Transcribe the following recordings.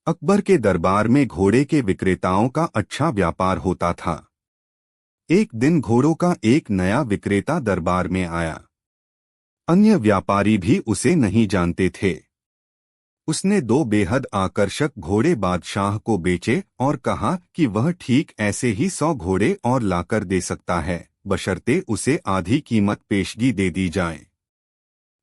अकबर के दरबार में घोड़े के विक्रेताओं का अच्छा व्यापार होता था। एक दिन घोड़ों का एक नया विक्रेता दरबार में आया। अन्य व्यापारी भी उसे नहीं जानते थे। उसने दो बेहद आकर्षक घोड़े बादशाह को बेचे और कहा कि वह ठीक ऐसे ही 100 घोड़े और लाकर दे सकता है, बशर्ते उसे आधी कीमत पेशगी दे दी जाए।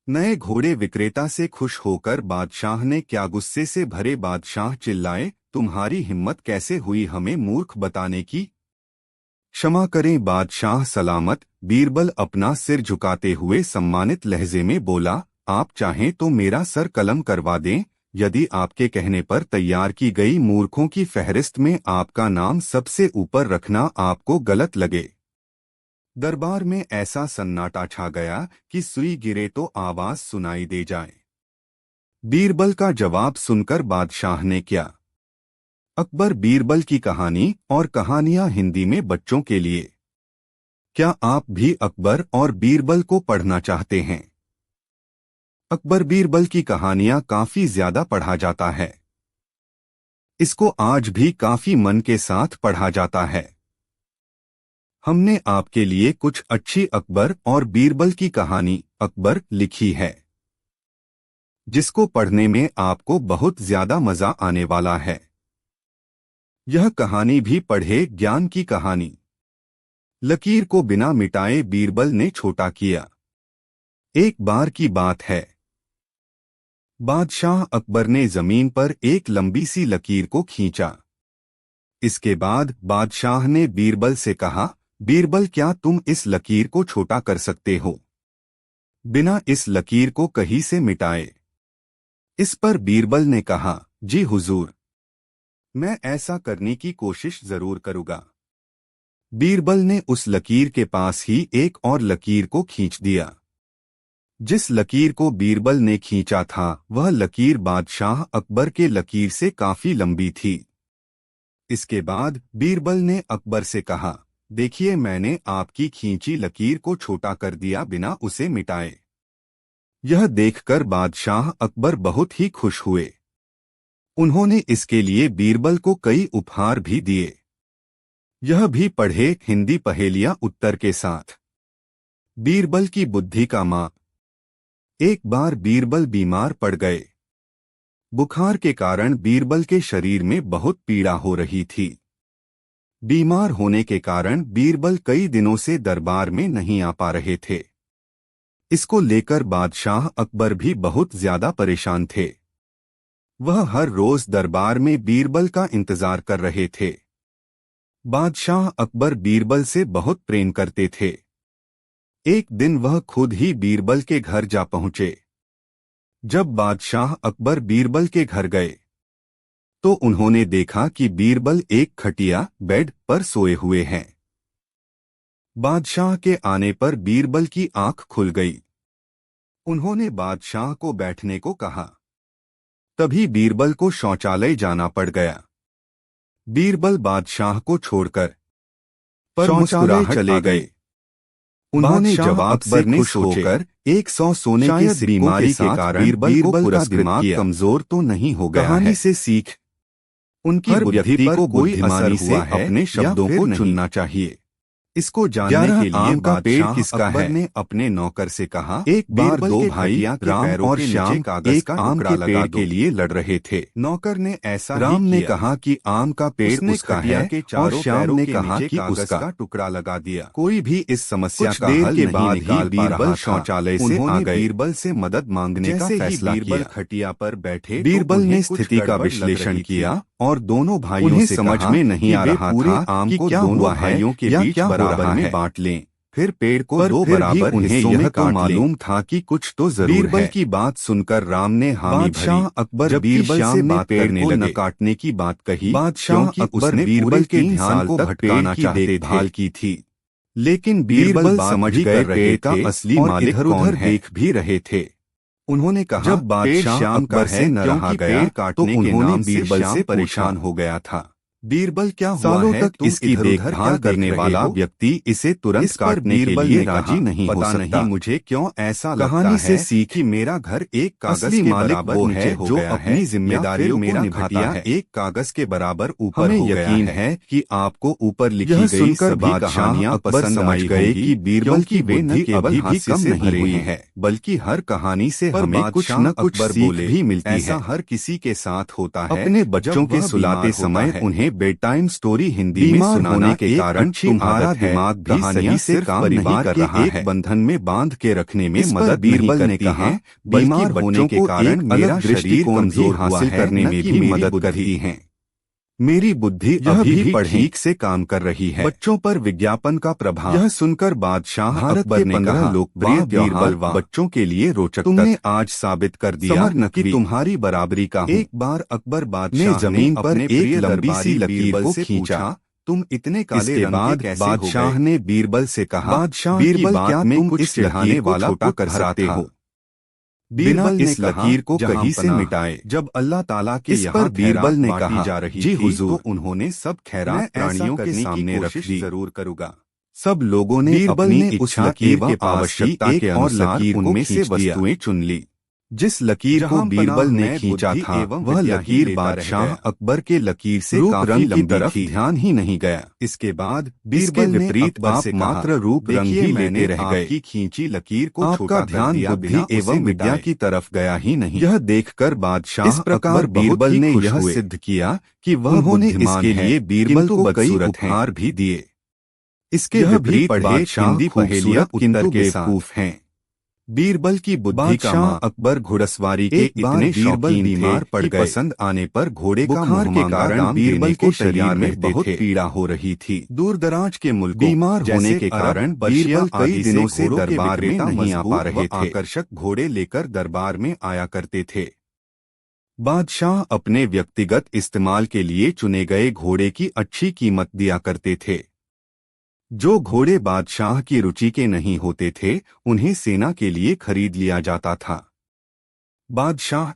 नए घोड़े विक्रेता से खुश होकर बादशाह ने क्या गुस्से से भरे बादशाह चिल्लाए, तुम्हारी हिम्मत कैसे हुई हमें मूर्ख बताने की? क्षमा करें बादशाह सलामत। बीरबल अपना सिर झुकाते हुए सम्मानित लहजे में बोला, आप चाहें तो मेरा सर कलम करवा दें, यदि आपके कहने पर तैयार की गई मूर्खों की फहरिस्त में आपका नाम सबसे ऊपर रखना आपको गलत लगे। दरबार में ऐसा सन्नाटा छा गया कि सुई गिरे तो आवाज सुनाई दे जाए। बीरबल का जवाब सुनकर बादशाह ने क्या? अकबर बीरबल की कहानी और कहानियां हिंदी में बच्चों के लिए। क्या आप भी अकबर और बीरबल को पढ़ना चाहते हैं? अकबर बीरबल की कहानियां काफी ज्यादा पढ़ा जाता है। इसको आज भी काफी मन के साथ पढ़ा जाता है। हमने आपके लिए कुछ अच्छी अकबर और बीरबल की कहानी अकबर लिखी है, जिसको पढ़ने में आपको बहुत ज्यादा मजा आने वाला है। यह कहानी भी पढ़े ज्ञान की कहानी। लकीर को बिना मिटाए बीरबल ने छोटा किया। एक बार की बात है, बादशाह अकबर ने जमीन पर एक लंबी सी लकीर को खींचा। इसके बाद बादशाह ने बीरबल से कहा, बीरबल क्या तुम इस लकीर को छोटा कर सकते हो, बिना इस लकीर को कहीं से मिटाए? इस पर बीरबल ने कहा, जी हुजूर, मैं ऐसा करने की कोशिश जरूर करूंगा। बीरबल ने उस लकीर के पास ही एक और लकीर को खींच दिया। जिस लकीर को बीरबल ने खींचा था वह लकीर बादशाह अकबर के लकीर से काफी लंबी थी। इसके बाद बीरबल ने अकबर से कहा, देखिए मैंने आपकी खींची लकीर को छोटा कर दिया बिना उसे मिटाए। यह देखकर बादशाह अकबर बहुत ही खुश हुए। उन्होंने इसके लिए बीरबल को कई उपहार भी दिए। यह भी पढ़े हिंदी पहेलियां उत्तर के साथ। बीरबल की बुद्धि का माप। एक बार बीरबल बीमार पड़ गए। बुखार के कारण बीरबल के शरीर में बहुत पीड़ा हो रही थी। बीमार होने के कारण बीरबल कई दिनों से दरबार में नहीं आ पा रहे थे। इसको लेकर बादशाह अकबर भी बहुत ज्यादा परेशान थे। वह हर रोज दरबार में बीरबल का इंतजार कर रहे थे। बादशाह अकबर बीरबल से बहुत प्रेम करते थे। एक दिन वह खुद ही बीरबल के घर जा पहुंचे। जब बादशाह अकबर बीरबल के घर गए तो उन्होंने देखा कि बीरबल एक खटिया बेड पर सोए हुए हैं। बादशाह के आने पर बीरबल की आंख खुल गई। उन्होंने बादशाह को बैठने को कहा। तभी बीरबल को शौचालय जाना पड़ गया। बीरबल बादशाह को छोड़कर शौचालय चले गए। उन्होंने जवाब अकबर ने सोचकर 100 सोने की बीमारी के कारण बीरबल का दिमाग कमजोर तो नहीं हो गया है। कहानी से सीख, उनकी बुद्धि को बुद्धिमानी से अपने शब्दों को चुनना चाहिए। इसको जानने के लिए आम का पेड़ किसका है? ने अपने नौकर से कहा। एक बार दो भाई राम और श्याम एक आम के पेड़ के लिए लड़ रहे थे। नौकर ने ऐसा राम ने कहा कि आम का पेड़ उसका है और श्याम ने कहा कि उसका टुकड़ा लगा दिया। कोई भी इस समस्या का हल के बाद ही बीरबल शौचालय से आ गए। बीरबल से मदद मांगने का फैसला किया। खटिया पर बैठे बीरबल ने स्थिति का विश्लेषण किया और दोनों भाइयों से समझ में नहीं आ रहा था आम को क्या हुआ है या क्या बराबर में बांट लें। फिर पेड़ को दो बराबर उन्हें यह तो मालूम था कि कुछ तो जरूर है। बीरबल की बात सुनकर राम ने हामी भरी। अकबर बीरबल से बात करने लगे। न काटने की बात कही। बादशाह अकबर ने बीरबल के ध्यान को भटकाना चाहते थे की थी, लेकिन बीरबल समझ गए पेड़ का असली मालिक इधर-उधर देख भी रहे थे। उन्होंने कहा, जब बादशाह अकबर से न रहा गया तो उन्होंने बीरबल से परेशान हो गया था। बीरबल क्या हुआ सालों है? तक इसकी देखभाल करने वाला व्यक्ति इसे तुरंत काटने के लिए राजी नहीं हो सकता। नहीं मुझे क्यों ऐसा कहानी लगता से है सीख कि मेरा घर एक कागज असली के मालिक बराबर वो नीचे है हो जो गया अपनी है, जिम्मेदारियों को मेरा निभाता खटिया है। एक कागज के बराबर ऊपर हमें हो गया यकीन है कि आपको ऊपर लिखी यह गई सुनकर सभी बादशाह कहानियां अकबर पसंद समझ आई गए होंगी, कि बीरबल की वे न बुद्धि केवल अभी भी हास्य कम से नहीं भरी हुई हुई है, है, बल्कि हर कहानी से पर हमें कुछ बादशाह न कुछ अकबर सीख बोले, भी मिलती है। ऐसा हर किसी के साथ होता है। अपने बच्चों जब के वह सुलाते बीमार होता समय है, उन्हें बेड टाइम स्टोरी हिंदी में बीमार सुनाना होने के एक कारण अच्छी तुम्हारा आदत है। दिमाग भी कहानियां सही से सिर्फ काम परिवार नहीं कर के रहा एक है। बंधन में बांध के रखने में इस पर मदद बीरबल नहीं ने करती कहा, हैं, बीमार बल्कि होने बच्चों के को कारण एक अलग अलग दृष्टिकोण दृष्टिकोण भी हासिल करने में भी मदद करती हैं। मेरी बुद्धि यह अभी भी भी पढ़ें। ठीक से काम कर रही है। बच्चों पर विज्ञापन का प्रभाव। यह सुनकर बादशाह भारत अकबर के ने 15 कहा, लोकप्रिय वाह त्योहार बीरबल वाह, बच्चों के लिए रोचक तुमने तथ्य आज साबित कर दिया समर कि नकवी तुम्हारी बराबरी का हूँ। एक बार अकबर बादशाह ने जमीन पर अपने एक प्रिय लंबी सी दरबारी लकीर बीरबल को से खींचा। पूछा, तुम इतने काले इसके रंग बाद के कैसे हो बादशाह गए? ने बीरबल से कहा, बादशाह बीरबल की क्या बात में तुम कुछ इस लकीर चिढ़ाने को वाला छोटा पुत्र कर भरा सकते था। हो? बीरबल ने इस लकीर को कहा, कहीं से जहांपनाह, मिटाए। जब अल्लाह ताला के इस यहाँ पर बीरबल ने खैरात कहा, बांटी जा रही जी थी, हुजूर, तो उन्होंने सब खैरात मैं ऐसा प्राणियों के करने की सामने रख कोशिश दी। जरूर करूंगा। सब लोगों ने बीरबल अपनी ने उस इच्छा लकीर एवं के पास आवश्यकता एक के और अनुसार लकीर को उनमें से खींच दिया। वस्तुएं चुन ली। जिस लकीर को जहांपनाह बीरबल ने मैं खींचा बुद्धि था, एवं वह विद्या ही लकीर लेता रह बादशाह गया। अकबर के लकीर से रूप काफी रंग की लंबी तरफ थी। ध्यान ही नहीं गया। इसके बाद इसके बीरबल ने विपरीत अकबर आप से कहा, मात्र रूप रंग देखिए ही मैंने लेते रह गए। आपकी खींची लकीर को आपका छोटा कर ध्यान दिया, बुद्धि बिना उसे एवं विद्या मिटाए। की तरफ गया ही नहीं। यह देखकर बादशाह इस प्रकार अकबर बीरबल ने बहुत ही यह खुश हुए। सिद्ध किया कि वह उन्होंने बुद्धिमान इसके है, लिए बीरबल किंतु को कई बदसूरत है। उपहार भी दिए। इसके यह भी विपरीत पढ़े, बादशाह हिंदी खूबसूरत पहेलियां किंतु उत्तर के साथ। बेवकूफ हैं। बीरबल की बुद्धि का बादशाह माँ अकबर घुड़सवारी के एक बार इतने बीरबल शौकीन बीमार थे पड़ कि गए। पसंद आने पर घोड़े का बुखार के मुंह कारण मांगा बीरबल देने के को शरीर तैयार में रहते बहुत थे। पीड़ा हो रही थी। दूर दराज के मुल्कों बीमार होने जैसे के अरब, कारण पर्शिया बीरबल कई आदि दिनों से घोड़ों के दरबार में विक्रेता नहीं आ पा मजबूत रहे व थे। आकर्षक घोड़े लेकर दरबार में आया करते थे। बादशाह अपने व्यक्तिगत इस्तेमाल के लिए चुने गए घोड़े की अच्छी कीमत दिया करते थे। जो घोड़े बादशाह की रुचि के नहीं होते थे, उन्हें सेना के लिए खरीद लिया जाता था। बादशाह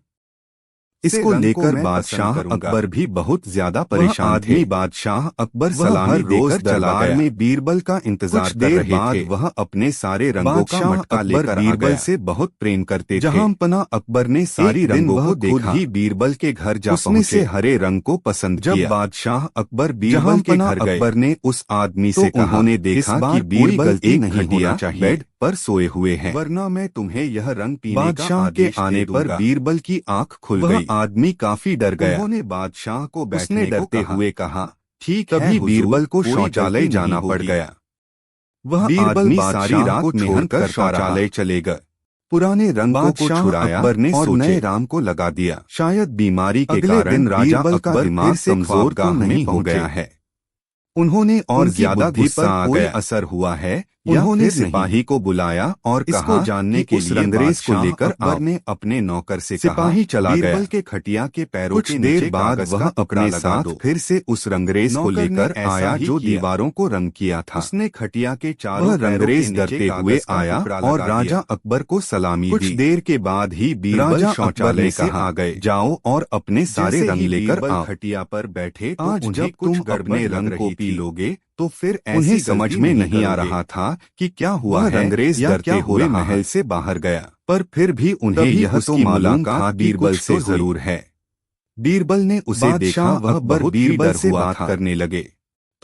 इसको लेकर बादशाह अकबर भी बहुत ज्यादा परेशान थे। बादशाह अकबर सलामी देकर दरबार में बीरबल का इंतजार कर रहे थे। वह अपने सारे रंगों का मटका लेकर बीरबल से बहुत प्रेम करते थे। जहांपनाह अकबर ने सारी रंगों को देखा, ही बीरबल के घर जा उसमें पहुंचे। से हरे रंग को पसंद किया। जब बादशाह अकबर बीरबल के घर गए, अकबर ने उस आदमी से कहा, उन्होंने देखा कि बीरबल नहीं होना चाहिए, बेड पर सोए हुए हैं, वरना मैं तुम्हें यह रंग पीने का बादशाह के आने पर बीरबल की आंख खुल गई। आदमी काफी डर गया। उन्होंने बादशाह को बैठने डरते हुए कहा, ठीक है। तभी बीरबल को शौचालय जाना पड़ गया। वह आदमी सारी रात मेहनत कर शौचालय चले गए। पुराने रंगों को छुड़ाया अकबर ने और नए राम को लगा दिया। शायद बीमारी के कारण राजा अकबर दिमाग से कमजोर तो नहीं हो गया है। उन्होंने और ज्यादा गुस्सा आ गया। असर हुआ है। उन्होंने सिपाही को बुलाया और इसको जानने के लिए अंग्रेज को लेकर अकबर ने अपने नौकर से कहा, सिपाही चला गया। बीरबल के खटिया के पैरों के नीचे देर बाद वह अपने साथ फिर से उस रंगरेज को लेकर आया जो दीवारों को रंग किया था। उसने खटिया के चारों रंगरेज डरते हुए आया और राजा अकबर को सलामी दी। कुछ देर के बाद ही बीरबल शौचालय से आ गए। जाओ और अपने सारे रंग लेकर आओ। खटिया पर बैठे, आज जब तुम अपने रंग को पी लोगे तो फिर उन्हें समझ में नहीं आ रहा था कि क्या हुआ है। अंग्रेज डरते हुए महल से बाहर गया, पर फिर भी उन्हें यह तो मालूम था बीरबल से जरूर है। बीरबल ने उसे देखा, वह अकबर बीरबल से बात करने लगे,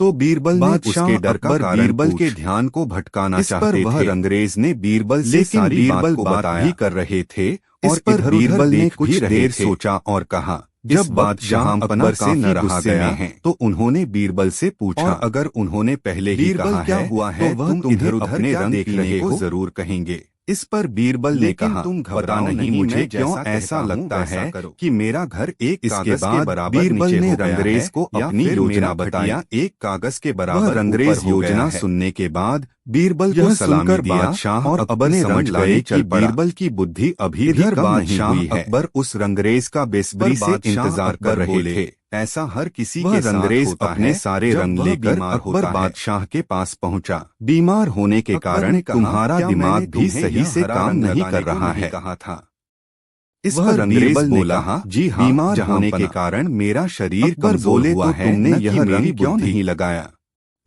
तो बीरबल ने उसके डर का कारण बीरबल के ध्यान को भटकाना चाहते थे। वह अंग्रेज ने बीरबल से सारी बात को भी कर रहे थे और इधर बीरबल ने कुछ देर सोचा और कहा, जब बादशाह अकबर से न रहा गया है तो उन्होंने बीरबल से पूछा, अगर उन्होंने पहले ही कहा क्या हुआ है तो वह इधर उधर अपने रंग देख रहे हो जरूर कहेंगे। इस पर बीरबल ने कहा, तुम पता नहीं मुझे क्यों ऐसा लगता है कि मेरा घर एक कागज के बराबर बीरबल ने अंग्रेज को अपनी योजना बताया। एक कागज के बराबर अंग्रेज योजना सुनने के बाद बीरबल को सलामी दिया। बादशाह और अकबर समझ गए कि बीरबल की बुद्धि अभी इधर बादशाह अकबर उस रंगरेज का बेसब्री से इंतजार कर रहे थे। ऐसा हर किसी के रंगरेज अपने सारे रंग लेकर अकबर बादशाह के पास पहुंचा। बीमार होने के कारण तुम्हारा दिमाग भी सही से काम नहीं कर रहा है, कहा था। इस वह पर अंग्रेज बीरबल ने बोला, कहा, जी हाँ, बीमार जहाँ होने के पना। कारण मेरा शरीर अकबर कमजोर बोले, हुआ तो है, तुमने न यह कि रंग मेरी क्यों बुद्धि नहीं लगाया?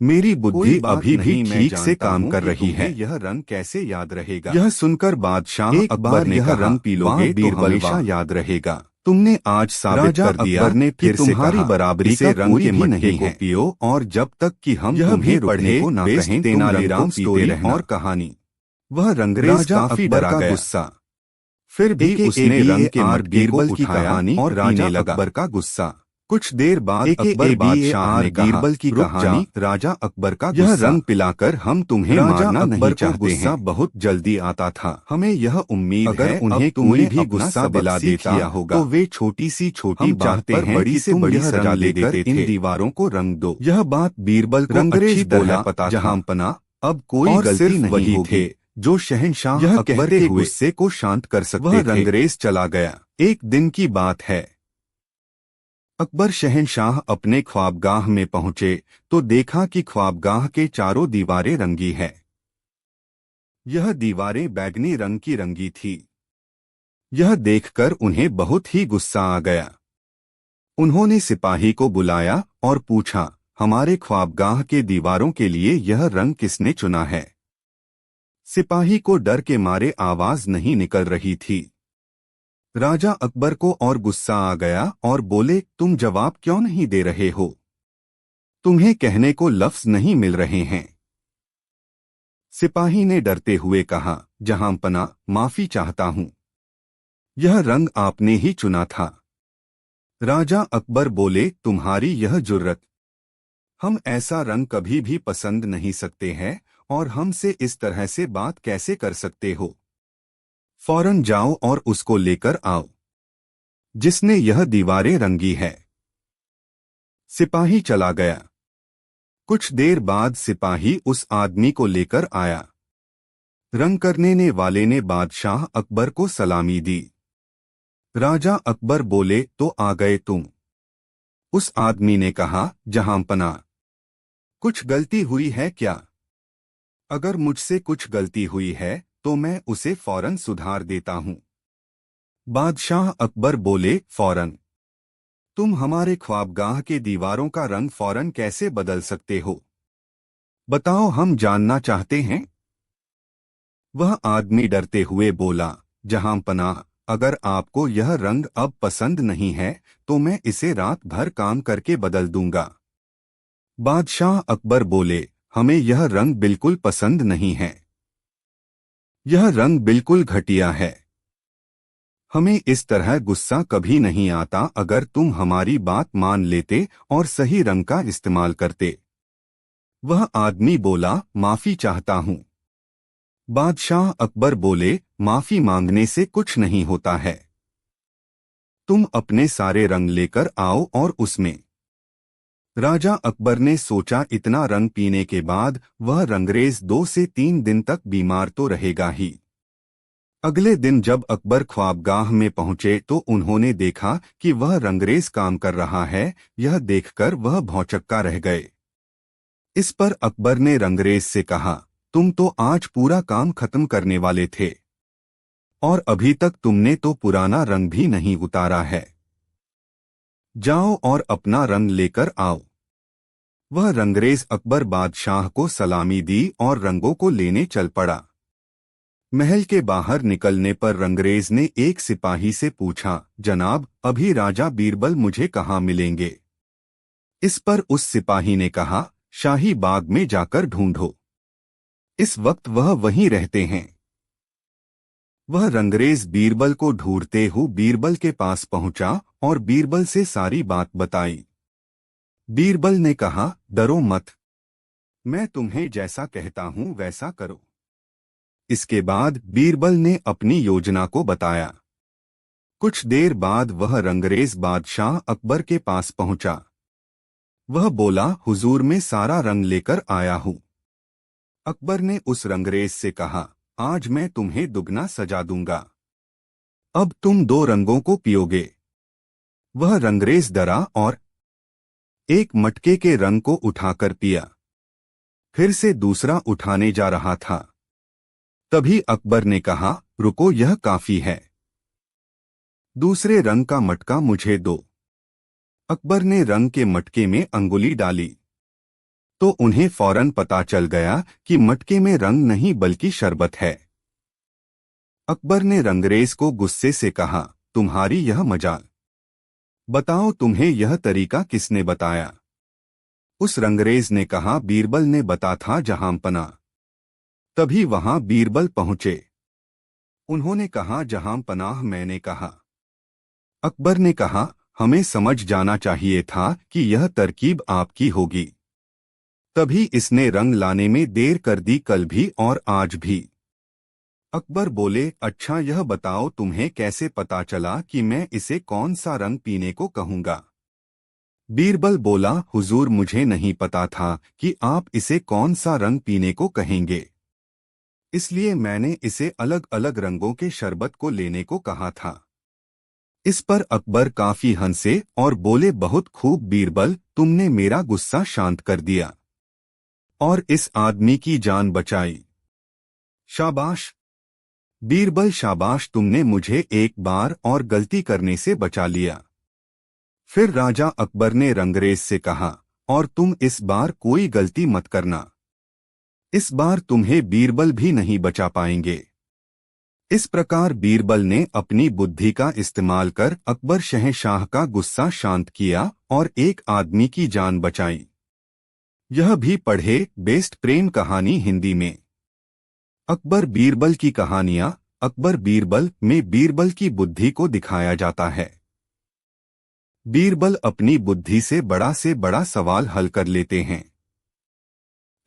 मेरी बुद्धि कोई बात अभी भी नहीं, मैं ठीक से जानता काम हूँ कर कि रही तुम्हें है। यह रंग कैसे याद रहेगा। यह सुनकर बादशाह एक अकबर बार ने यह कहा, रंग पी लोगे वाह तो बीरबल, हमेशा वाह, याद रहेगा। तुमने आज साबित राजा कर दिया अकबर ने कि फिर से तुम्हारी कहा, बराबरी इसे का रंग कोई के भी मटके नहीं को है। पियो, और जब तक कि हम यह तुम्हें भी रुकने पढ़े को ना बेस्ट कहें, तुम तेनालीराम रंग स्टोरी पीते रहना। और कहानी। वह रंगरेज राजा काफी अकबर डरा का गया। गुस्सा। फिर भी उसने रंग के AKABAR मटके को बीरबल की उठाया कहानी और राजा पीने लगा। अकबर का गुस्सा। कुछ देर बाद अकबर बादशाह ने कहा, बीरबल की रुक जा, कहानी राजा अकबर का यह गुस्सा। रंग पिलाकर हम तुम्हें राजा मारना अकबर नहीं को चाहते गुस्सा हैं। बहुत जल्दी आता था। हमें यह उम्मीद अगर है उन्हें अब तुमने कोई भी अपना गुस्सा सबक दिला सीख देता लिया होगा, तो वे छोटी सी छोटी हम बात चाहते पर हैं बड़ी कि से तुम बड़ी यह सजा रंग लेकर देते इन थे। दीवारों को रंग दो। यह बात बीरबल को रंगरेज अच्छी तरह बोला, पता था। जहांपना, अब कोई और गलती सिर्फ नहीं वही होगी। थे जो शहंशाह यह अकबर कहते के हुए गुस्से को शांत कर सकते वह थे। रंगरेज चला गया। एक दिन की बात है, अकबर शहंशाह अपने ख्वाबगाह में पहुंचे तो देखा कि ख्वाबगाह के चारों दीवारें रंगी है। यह दीवारें बैगनी रंग की रंगी थी। यह देखकर उन्हें बहुत ही गुस्सा आ गया। उन्होंने सिपाही को बुलाया और पूछा, हमारे ख्वाबगाह के दीवारों के लिए यह रंग किसने चुना है? सिपाही को डर के मारे आवाज नहीं निकल रही थी। राजा अकबर को और गुस्सा आ गया और बोले, तुम जवाब क्यों नहीं दे रहे हो? तुम्हें कहने को लफ्ज नहीं मिल रहे हैं। सिपाही ने डरते हुए कहा, जहांपना, माफी चाहता हूं। यह रंग आपने ही चुना था। राजा अकबर बोले, तुम्हारी यह जुर्रत! हम ऐसा रंग कभी भी पसंद नहीं सकते हैं और हमसे इस तरह से बात कैसे कर सकते हो? फौरन जाओ और उसको लेकर आओ जिसने यह दीवारें रंगी है। सिपाही चला गया। कुछ देर बाद सिपाही उस आदमी को लेकर आया। रंग करने वाले ने बादशाह अकबर को सलामी दी। राजा अकबर बोले, तो आ गए तुम? उस आदमी ने कहा, जहांपना, कुछ गलती हुई है क्या? अगर मुझसे कुछ गलती हुई है तो मैं उसे फौरन सुधार देता हूं। बादशाह अकबर बोले, फौरन? तुम हमारे ख्वाबगाह के दीवारों का रंग फौरन कैसे बदल सकते हो? बताओ, हम जानना चाहते हैं। वह आदमी डरते हुए बोला, जहांपनाह, अगर आपको यह रंग अब पसंद नहीं है तो मैं इसे रात भर काम करके बदल दूंगा। बादशाह अकबर बोले, हमें यह रंग बिल्कुल पसंद नहीं है। यह रंग बिल्कुल घटिया है। हमें इस तरह गुस्सा कभी नहीं आता अगर तुम हमारी बात मान लेते और सही रंग का इस्तेमाल करते। वह आदमी बोला, माफी चाहता हूं। बादशाह अकबर बोले, माफी मांगने से कुछ नहीं होता है। तुम अपने सारे रंग लेकर आओ और उसमें। राजा अकबर ने सोचा, इतना रंग पीने के बाद वह रंगरेज 2 से 3 दिन तक बीमार तो रहेगा ही। अगले दिन जब अकबर ख्वाबगाह में पहुंचे तो उन्होंने देखा कि वह रंगरेज काम कर रहा है। यह देखकर वह भौंचक्का रह गए। इस पर अकबर ने रंगरेज से कहा, तुम तो आज पूरा काम खत्म करने वाले थे और अभी तक तुमने तो पुराना रंग भी नहीं उतारा है। जाओ और अपना रंग लेकर आओ। वह रंगरेज अकबर बादशाह को सलामी दी और रंगों को लेने चल पड़ा। महल के बाहर निकलने पर रंगरेज ने एक सिपाही से पूछा, जनाब, अभी राजा बीरबल मुझे कहाँ मिलेंगे? इस पर उस सिपाही ने कहा, शाही बाग में जाकर ढूंढो। इस वक्त वह वहीं रहते हैं। वह रंगरेज बीरबल को ढूंढते हुए बीरबल के पास पहुंचा और बीरबल से सारी बात बताई। बीरबल ने कहा, डरो मत, मैं तुम्हें जैसा कहता हूं वैसा करो। इसके बाद बीरबल ने अपनी योजना को बताया। कुछ देर बाद वह रंगरेज बादशाह अकबर के पास पहुंचा। वह बोला, हुजूर, मैं सारा रंग लेकर आया हूं। अकबर ने उस रंगरेज से कहा, आज मैं तुम्हें दुगना सजा दूंगा। अब तुम 2 रंगों को पियोगे। वह रंगरेज डरा और एक मटके के रंग को उठाकर पिया। फिर से दूसरा उठाने जा रहा था। तभी अकबर ने कहा, रुको, यह काफी है। दूसरे रंग का मटका मुझे दो। अकबर ने रंग के मटके में अंगुली डाली तो उन्हें फौरन पता चल गया कि मटके में रंग नहीं बल्कि शरबत है। अकबर ने रंगरेज को गुस्से से कहा, तुम्हारी यह मजाल, बताओ तुम्हें यह तरीका किसने बताया? उस रंगरेज ने कहा, बीरबल ने बता था जहांपना। तभी वहां बीरबल पहुंचे। उन्होंने कहा, जहांपनाह मैंने कहा। अकबर ने कहा, हमें समझ जाना चाहिए था कि यह तरकीब आपकी होगी, तभी इसने रंग लाने में देर कर दी, कल भी और आज भी। अकबर बोले, अच्छा यह बताओ तुम्हें कैसे पता चला कि मैं इसे कौन सा रंग पीने को कहूंगा? बीरबल बोला, हुजूर मुझे नहीं पता था कि आप इसे कौन सा रंग पीने को कहेंगे, इसलिए मैंने इसे अलग अलग रंगों के शरबत को लेने को कहा था। इस पर अकबर काफी हंसे और बोले, बहुत खूब बीरबल, तुमने मेरा गुस्सा शांत कर दिया और इस आदमी की जान बचाई। शाबाश बीरबल, शाबाश, तुमने मुझे एक बार और गलती करने से बचा लिया। फिर राजा अकबर ने रंगरेज से कहा, और तुम इस बार कोई गलती मत करना, इस बार तुम्हें बीरबल भी नहीं बचा पाएंगे। इस प्रकार बीरबल ने अपनी बुद्धि का इस्तेमाल कर अकबर शहंशाह का गुस्सा शांत किया और एक आदमी की जान बचाई। यह भी पढ़े बेस्ट प्रेम कहानी हिंदी में। अकबर बीरबल की कहानियां। अकबर बीरबल में बीरबल की बुद्धि को दिखाया जाता है। बीरबल अपनी बुद्धि से बड़ा सवाल हल कर लेते हैं।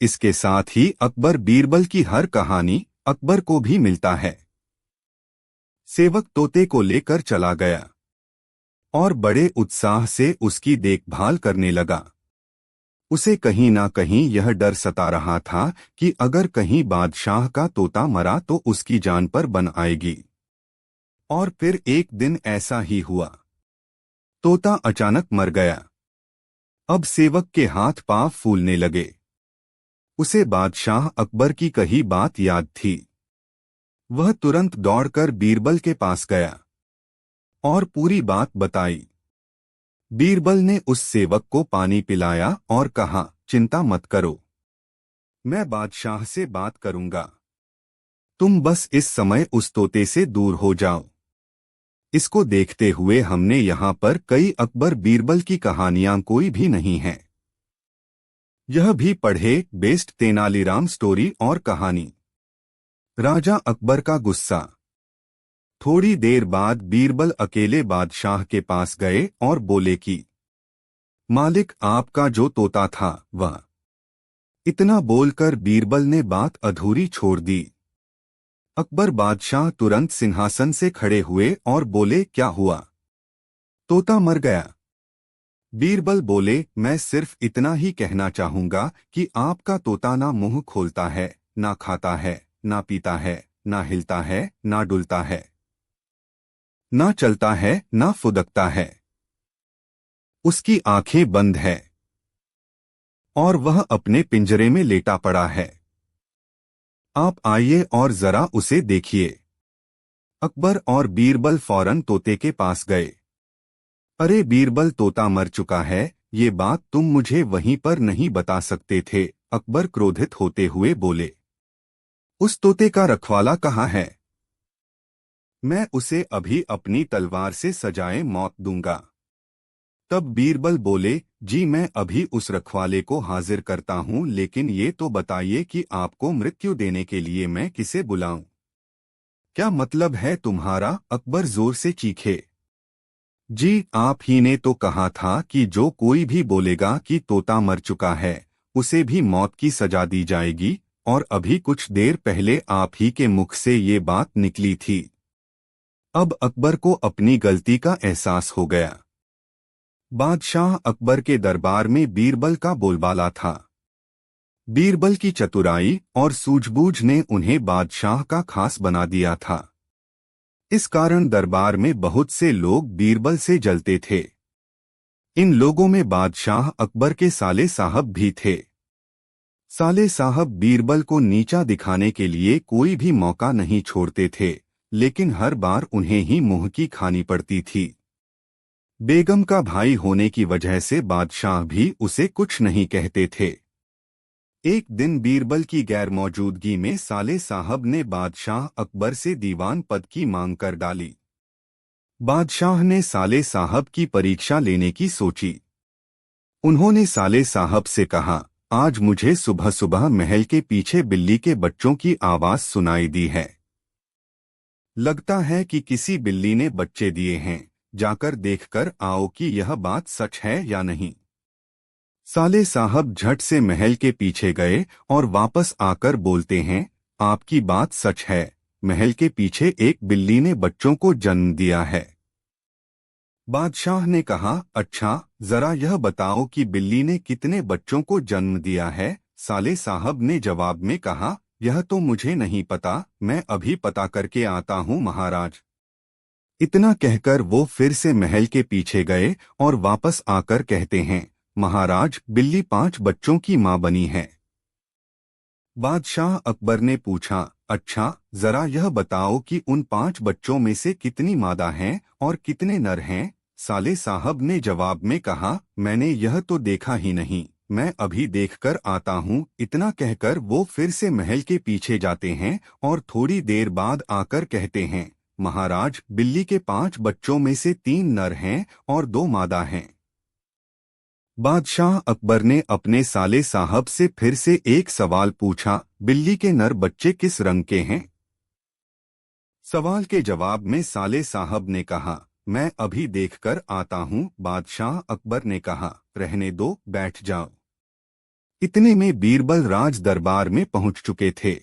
इसके साथ ही अकबर बीरबल की हर कहानी अकबर को भी मिलता है। सेवक तोते को लेकर चला गया और बड़े उत्साह से उसकी देखभाल करने लगा। उसे कहीं ना कहीं यह डर सता रहा था कि अगर कहीं बादशाह का तोता मरा तो उसकी जान पर बन आएगी। और फिर एक दिन ऐसा ही हुआ। तोता अचानक मर गया। अब सेवक के हाथ पांव फूलने लगे। उसे बादशाह अकबर की कही बात याद थी। वह तुरंत दौड़कर बीरबल के पास गया और पूरी बात बताई। बीरबल ने उस सेवक को पानी पिलाया और कहा, चिंता मत करो, मैं बादशाह से बात करूंगा, तुम बस इस समय उस तोते से दूर हो जाओ। इसको देखते हुए हमने यहाँ पर कई अकबर बीरबल की कहानियां कोई भी नहीं है। यह भी पढ़े बेस्ट तेनालीराम स्टोरी और कहानी। राजा अकबर का गुस्सा। थोड़ी देर बाद बीरबल अकेले बादशाह के पास गए और बोले कि मालिक, आपका जो तोता था वह। इतना बोलकर बीरबल ने बात अधूरी छोड़ दी। अकबर बादशाह तुरंत सिंहासन से खड़े हुए और बोले, क्या हुआ? तोता मर गया। बीरबल बोले, मैं सिर्फ इतना ही कहना चाहूंगा कि आपका तोता ना मुंह खोलता है, ना खाता है, ना पीता है, ना हिलता है, ना डुलता है, ना चलता है, ना फुदकता है। उसकी आंखें बंद है और वह अपने पिंजरे में लेटा पड़ा है। आप आइए और जरा उसे देखिए। अकबर और बीरबल फौरन तोते के पास गए। अरे बीरबल, तोता मर चुका है, ये बात तुम मुझे वहीं पर नहीं बता सकते थे? अकबर क्रोधित होते हुए बोले। उस तोते का रखवाला कहाँ है? मैं उसे अभी अपनी तलवार से सजाए मौत दूंगा। तब बीरबल बोले, जी मैं अभी उस रखवाले को हाजिर करता हूं, लेकिन ये तो बताइए कि आपको मृत्यु देने के लिए मैं किसे बुलाऊं? क्या मतलब है तुम्हारा? अकबर जोर से चीखे। जी, आप ही ने तो कहा था कि जो कोई भी बोलेगा कि तोता मर चुका है उसे भी मौत की सजा दी जाएगी, और अभी कुछ देर पहले आप ही के मुख से ये बात निकली थी। अब अकबर को अपनी गलती का एहसास हो गया। बादशाह अकबर के दरबार में बीरबल का बोलबाला था। बीरबल की चतुराई और सूझबूझ ने उन्हें बादशाह का खास बना दिया था। इस कारण दरबार में बहुत से लोग बीरबल से जलते थे। इन लोगों में बादशाह अकबर के साले साहब भी थे। साले साहब बीरबल को नीचा दिखाने के लिए कोई भी मौका नहीं छोड़ते थे लेकिन हर बार उन्हें ही मुंह की खानी पड़ती थी। बेगम का भाई होने की वजह से बादशाह भी उसे कुछ नहीं कहते थे। एक दिन बीरबल की गैरमौजूदगी में साले साहब ने बादशाह अकबर से दीवान पद की मांग कर डाली। बादशाह ने साले साहब की परीक्षा लेने की सोची। उन्होंने साले साहब से कहा, आज मुझे सुबह सुबह महल के पीछे बिल्ली के बच्चों की आवाज सुनाई दी है। लगता है कि किसी बिल्ली ने बच्चे दिए हैं, जाकर देखकर आओ कि यह बात सच है या नहीं। साले साहब झट से महल के पीछे गए और वापस आकर बोलते हैं, आपकी बात सच है, महल के पीछे एक बिल्ली ने बच्चों को जन्म दिया है। बादशाह ने कहा, अच्छा, जरा यह बताओ कि बिल्ली ने कितने बच्चों को जन्म दिया है। साले साहब ने जवाब में कहा, यह तो मुझे नहीं पता, मैं अभी पता करके आता हूँ महाराज। इतना कहकर वो फिर से महल के पीछे गए और वापस आकर कहते हैं, महाराज, बिल्ली 5 बच्चों की मां बनी है। बादशाह अकबर ने पूछा, अच्छा, जरा यह बताओ कि उन 5 बच्चों में से कितनी मादा हैं और कितने नर हैं। साले साहब ने जवाब में कहा, मैंने यह तो देखा ही नहीं, मैं अभी देखकर आता हूँ। इतना कहकर वो फिर से महल के पीछे जाते हैं और थोड़ी देर बाद आकर कहते हैं, महाराज, बिल्ली के 5 बच्चों में से 3 नर हैं और 2 मादा हैं। बादशाह अकबर ने अपने साले साहब से फिर से एक सवाल पूछा, बिल्ली के नर बच्चे किस रंग के हैं। सवाल के जवाब में साले साहब ने कहा, मैं अभी देखकर आता हूँ। बादशाह अकबर ने कहा, रहने दो, बैठ जाओ। इतने में बीरबल राज दरबार में पहुंच चुके थे।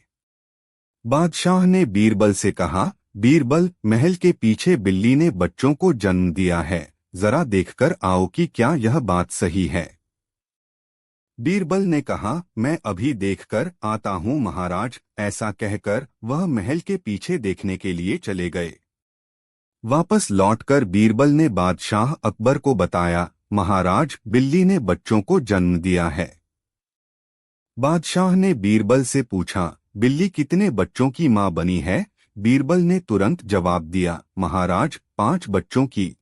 बादशाह ने बीरबल से कहा, बीरबल, महल के पीछे बिल्ली ने बच्चों को जन्म दिया है, जरा देखकर आओ कि क्या यह बात सही है। बीरबल ने कहा, मैं अभी देखकर आता हूँ महाराज। ऐसा कहकर वह महल के पीछे देखने के लिए चले गए। वापस लौटकर बीरबल ने बादशाह अकबर को बताया, महाराज, बिल्ली ने बच्चों को जन्म दिया है। बादशाह ने बीरबल से पूछा, बिल्ली कितने बच्चों की मां बनी है। बीरबल ने तुरंत जवाब दिया, महाराज, 5 बच्चों की।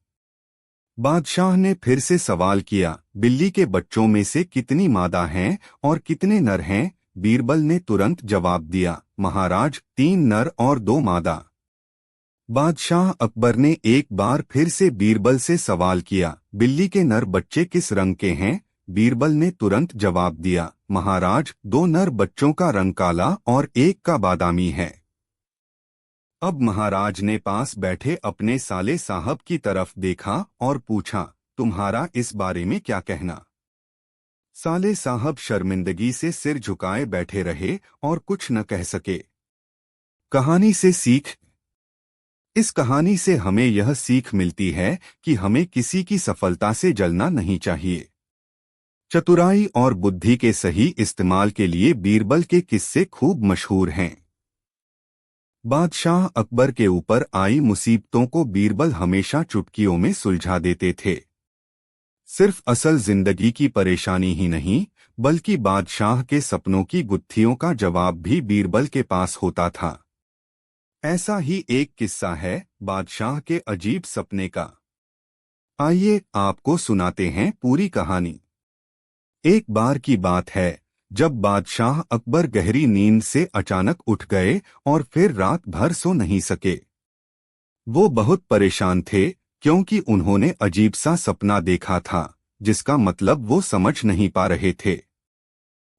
बादशाह ने फिर से सवाल किया, बिल्ली के बच्चों में से कितनी मादा हैं और कितने नर हैं। बीरबल ने तुरंत जवाब दिया, महाराज, 3 नर और 2 मादा। बादशाह अकबर ने एक बार फिर से बीरबल से सवाल किया, बिल्ली के नर बच्चे किस रंग के हैं। बीरबल ने तुरंत जवाब दिया, महाराज, 2 नर बच्चों का रंग काला और एक का बादामी है। अब महाराज ने पास बैठे अपने साले साहब की तरफ देखा और पूछा, तुम्हारा इस बारे में क्या कहना। साले साहब शर्मिंदगी से सिर झुकाए बैठे रहे और कुछ न कह सके। कहानी से सीख। इस कहानी से हमें यह सीख मिलती है कि हमें किसी की सफलता से जलना नहीं चाहिए। चतुराई और बुद्धि के सही इस्तेमाल के लिए बीरबल के किस्से खूब मशहूर हैं। बादशाह अकबर के ऊपर आई मुसीबतों को बीरबल हमेशा चुटकियों में सुलझा देते थे। सिर्फ असल जिंदगी की परेशानी ही नहीं, बल्कि बादशाह के सपनों की गुत्थियों का जवाब भी बीरबल के पास होता था। ऐसा ही एक किस्सा है बादशाह के अजीब सपने का। आइए आपको सुनाते हैं पूरी कहानी। एक बार की बात है, जब बादशाह अकबर गहरी नींद से अचानक उठ गए और फिर रात भर सो नहीं सके। वो बहुत परेशान थे क्योंकि उन्होंने अजीब सा सपना देखा था, जिसका मतलब वो समझ नहीं पा रहे थे।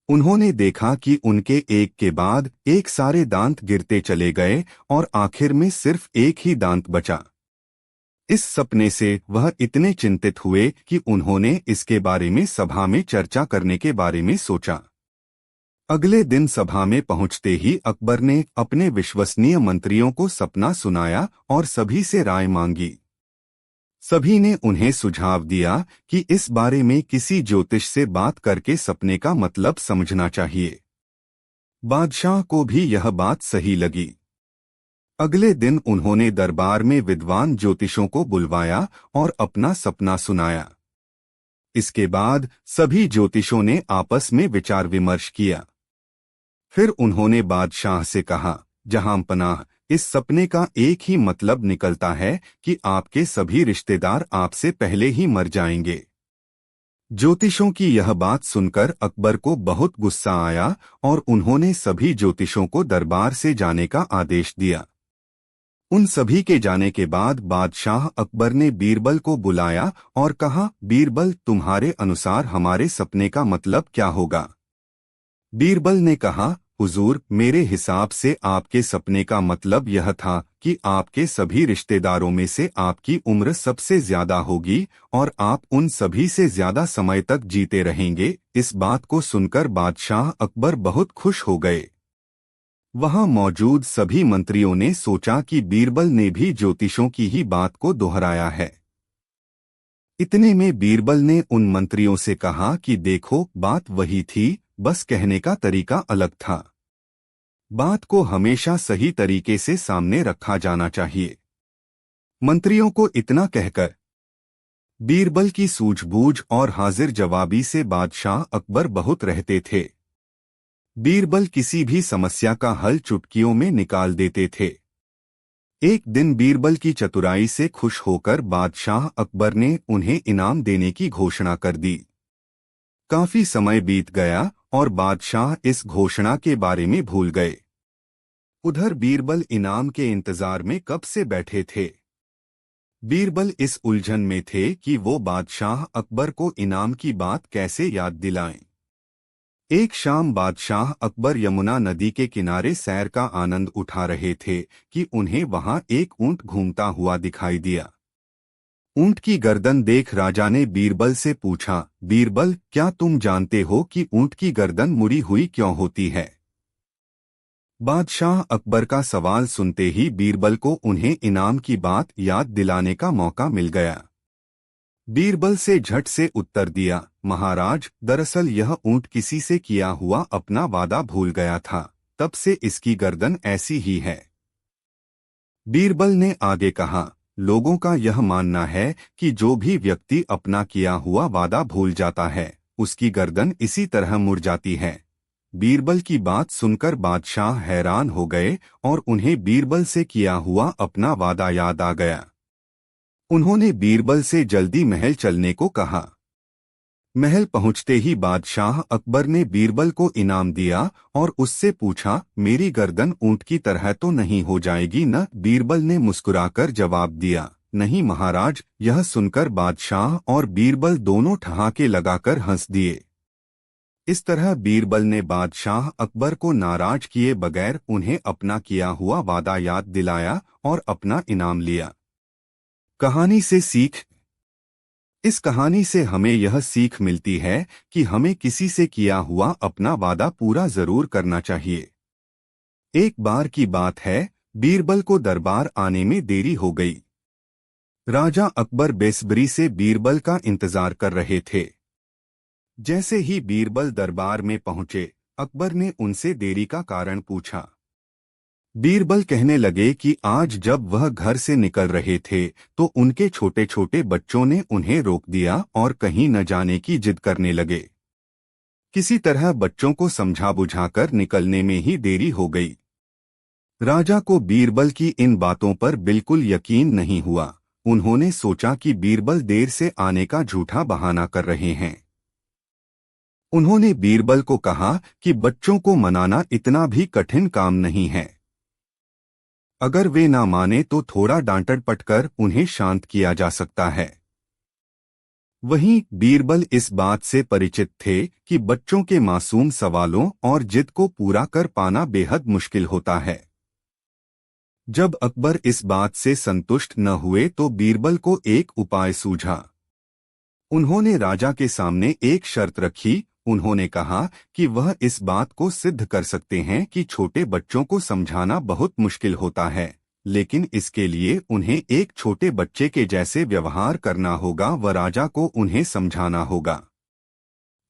उन्होंने देखा कि उनके एक के बाद एक सारे दांत गिरते चले गए और आखिर में सिर्फ एक ही दांत बचा। इस सपने से वह इतने चिंतित हुए कि उन्होंने इसके बारे में सभा में चर्चा करने के बारे में सोचा। अगले दिन सभा में पहुंचते ही अकबर ने अपने विश्वसनीय मंत्रियों को सपना सुनाया और सभी से राय मांगी। सभी ने उन्हें सुझाव दिया कि इस बारे में किसी ज्योतिष से बात करके सपने का मतलब समझना चाहिए। बादशाह को भी यह बात सही लगी। अगले दिन उन्होंने दरबार में विद्वान ज्योतिषों को बुलवाया और अपना सपना सुनाया। इसके बाद सभी ज्योतिषों ने आपस में विचार विमर्श किया। फिर उन्होंने बादशाह से कहा, जहां पनाह, इस सपने का एक ही मतलब निकलता है कि आपके सभी रिश्तेदार आपसे पहले ही मर जाएंगे। ज्योतिषों की यह बात सुनकर अकबर को बहुत गुस्सा आया और उन्होंने सभी ज्योतिषों को दरबार से जाने का आदेश दिया। उन सभी के जाने के बाद बादशाह अकबर ने बीरबल को बुलाया और कहा, बीरबल, तुम्हारे अनुसार हमारे सपने का मतलब क्या होगा? बीरबल ने कहा, हुजूर, मेरे हिसाब से आपके सपने का मतलब यह था कि आपके सभी रिश्तेदारों में से आपकी उम्र सबसे ज्यादा होगी और आप उन सभी से ज्यादा समय तक जीते रहेंगे। इस बात को सुनकर बादशाह अकबर बहुत खुश हो गए। वहां मौजूद सभी मंत्रियों ने सोचा कि बीरबल ने भी ज्योतिषों की ही बात को दोहराया है। इतने में बीरबल ने उन मंत्रियों से कहा कि देखो, बात वही थी, बस कहने का तरीका अलग था। बात को हमेशा सही तरीके से सामने रखा जाना चाहिए। मंत्रियों को इतना कहकर बीरबल की सूझबूझ और हाजिर जवाबी से बादशाह अकबर बहुत रहते थे। बीरबल किसी भी समस्या का हल चुटकियों में निकाल देते थे। एक दिन बीरबल की चतुराई से खुश होकर बादशाह अकबर ने उन्हें इनाम देने की घोषणा कर दी। काफी समय बीत गया और बादशाह इस घोषणा के बारे में भूल गए। उधर बीरबल इनाम के इंतजार में कब से बैठे थे। बीरबल इस उलझन में थे कि वो बादशाह अकबर को इनाम की बात कैसे याद दिलाएं। एक शाम बादशाह अकबर यमुना नदी के किनारे सैर का आनंद उठा रहे थे कि उन्हें वहां एक ऊंट घूमता हुआ दिखाई दिया। ऊंट की गर्दन देख राजा ने बीरबल से पूछा, बीरबल, क्या तुम जानते हो कि ऊंट की गर्दन मुड़ी हुई क्यों होती है? बादशाह अकबर का सवाल सुनते ही बीरबल को उन्हें इनाम की बात याद दिलाने का मौका मिल गया। बीरबल से झट से उत्तर दिया, महाराज, दरअसल यह ऊंट किसी से किया हुआ अपना वादा भूल गया था, तब से इसकी गर्दन ऐसी ही है। बीरबल ने आगे कहा, लोगों का यह मानना है कि जो भी व्यक्ति अपना किया हुआ वादा भूल जाता है, उसकी गर्दन इसी तरह मुड़ जाती है। बीरबल की बात सुनकर बादशाह हैरान हो गए और उन्हें बीरबल से किया हुआ अपना वादा याद आ गया। उन्होंने बीरबल से जल्दी महल चलने को कहा। महल पहुंचते ही बादशाह अकबर ने बीरबल को इनाम दिया और उससे पूछा, मेरी गर्दन ऊंट की तरह तो नहीं हो जाएगी न? बीरबल ने मुस्कुराकर जवाब दिया, नहीं महाराज। यह सुनकर बादशाह और बीरबल दोनों ठहाके लगाकर हंस दिए। इस तरह बीरबल ने बादशाह अकबर को नाराज किए बगैर उन्हें अपना किया हुआ वादा याद दिलाया और अपना इनाम लिया। कहानी से सीख। इस कहानी से हमें यह सीख मिलती है कि हमें किसी से किया हुआ अपना वादा पूरा जरूर करना चाहिए। एक बार की बात है, बीरबल को दरबार आने में देरी हो गई। राजा अकबर बेसब्री से बीरबल का इंतजार कर रहे थे। जैसे ही बीरबल दरबार में पहुंचे, अकबर ने उनसे देरी का कारण पूछा। बीरबल कहने लगे कि आज जब वह घर से निकल रहे थे तो उनके छोटे छोटे बच्चों ने उन्हें रोक दिया और कहीं न जाने की जिद करने लगे। किसी तरह बच्चों को समझा बुझाकर निकलने में ही देरी हो गई। राजा को बीरबल की इन बातों पर बिल्कुल यकीन नहीं हुआ। उन्होंने सोचा कि बीरबल देर से आने का झूठा बहाना कर रहे हैं। उन्होंने बीरबल को कहा कि बच्चों को मनाना इतना भी कठिन काम नहीं है। अगर वे ना माने तो थोड़ा डांट पटकर उन्हें शांत किया जा सकता है। वहीं बीरबल इस बात से परिचित थे कि बच्चों के मासूम सवालों और जिद को पूरा कर पाना बेहद मुश्किल होता है। जब अकबर इस बात से संतुष्ट न हुए तो बीरबल को एक उपाय सूझा। उन्होंने राजा के सामने एक शर्त रखी। उन्होंने कहा कि वह इस बात को सिद्ध कर सकते हैं कि छोटे बच्चों को समझाना बहुत मुश्किल होता है, लेकिन इसके लिए उन्हें एक छोटे बच्चे के जैसे व्यवहार करना होगा व राजा को उन्हें समझाना होगा।